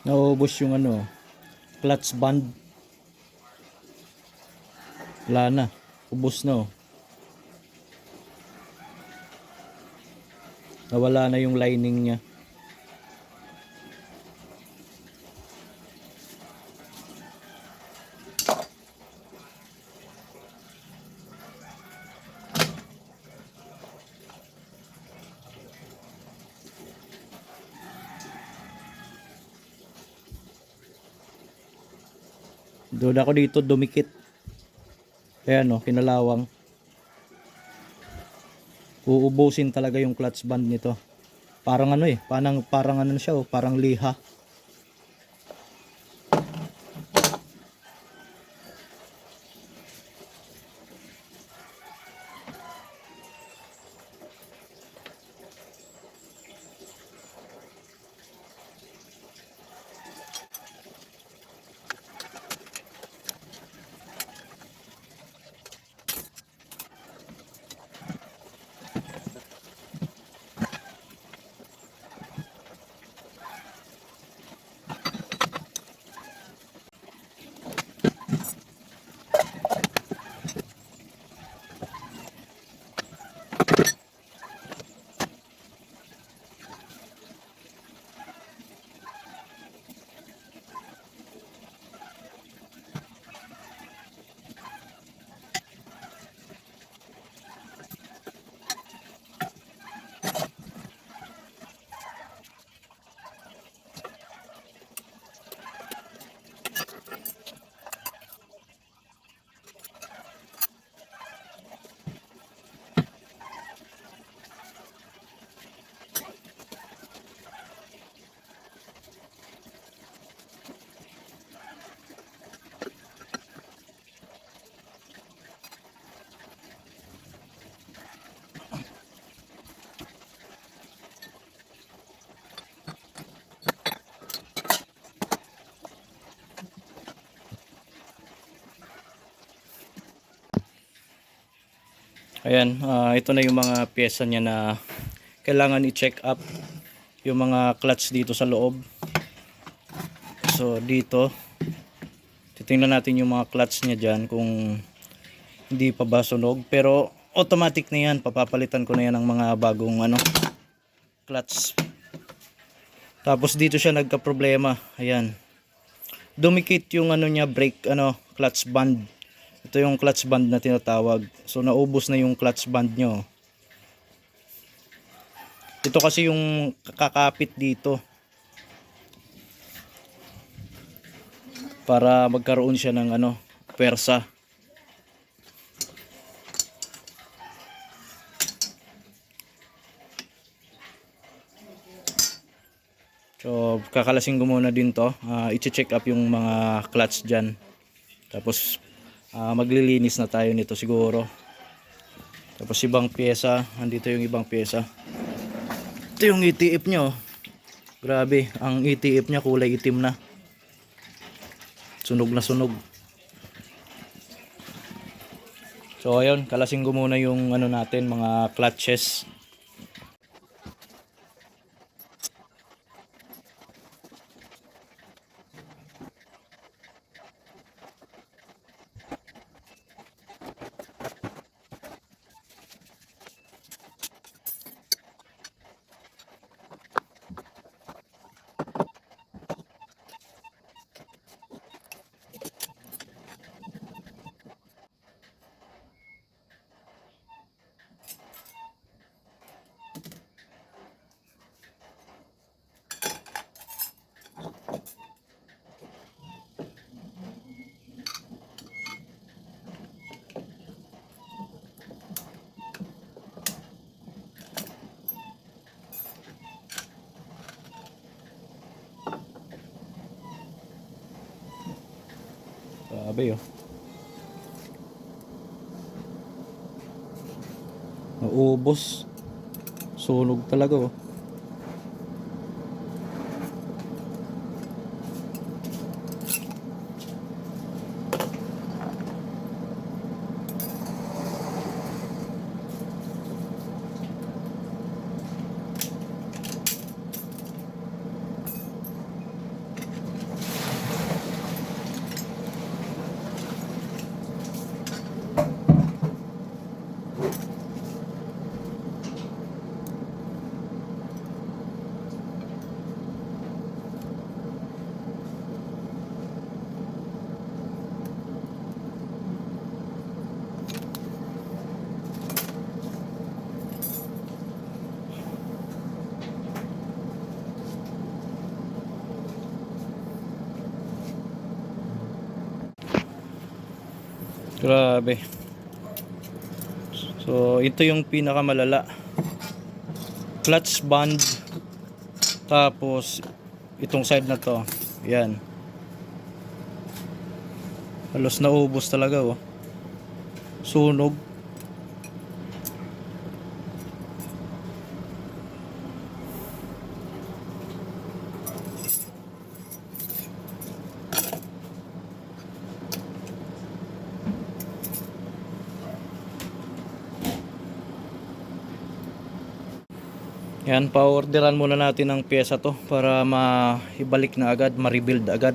Naubos yung ano, clutch band. Wala na. Ubos na oh. Nawala na yung lining niya. Doon ako dito dumikit. Ayan oh, kinalawang. Uubusin talaga yung clutch band nito. Parang ano eh, parang ano siya oh, parang liha. Ayan, ito na yung mga pyesa niya na kailangan i-check up. Yung mga clutch dito sa loob. So dito, titingnan natin yung mga clutch niya dyan kung hindi pa ba sunog. Pero automatic na yan, papapalitan ko na yan ng mga bagong clutch. Tapos dito siya nagka-problema. Ayan, dumikit yung niya, brake clutch band. Ito yung clutch band na tinatawag. So naubos na yung clutch band nyo. Ito kasi yung kakapit dito para magkaroon siya ng pwersa. So kakalasin ko muna din to. I-check up yung mga clutch dyan. Tapos maglilinis na tayo nito siguro. Tapos ibang pyesa, andito yung ibang pyesa. Ito yung ETF nyo. Grabe, ang ETF nya kulay itim na. Sunog na sunog. So ayun, kalasin ko muna yung natin, mga clutches. Grabe oh. Naubos. Sunog talaga oh. Grabe. So ito yung pinakamalala. Clutch band. Tapos itong side na to. Yan. Halos naubos talaga oh. Sunog. Yan, pa-orderan muna natin ng pyesa to para maibalik na agad, ma-rebuild agad.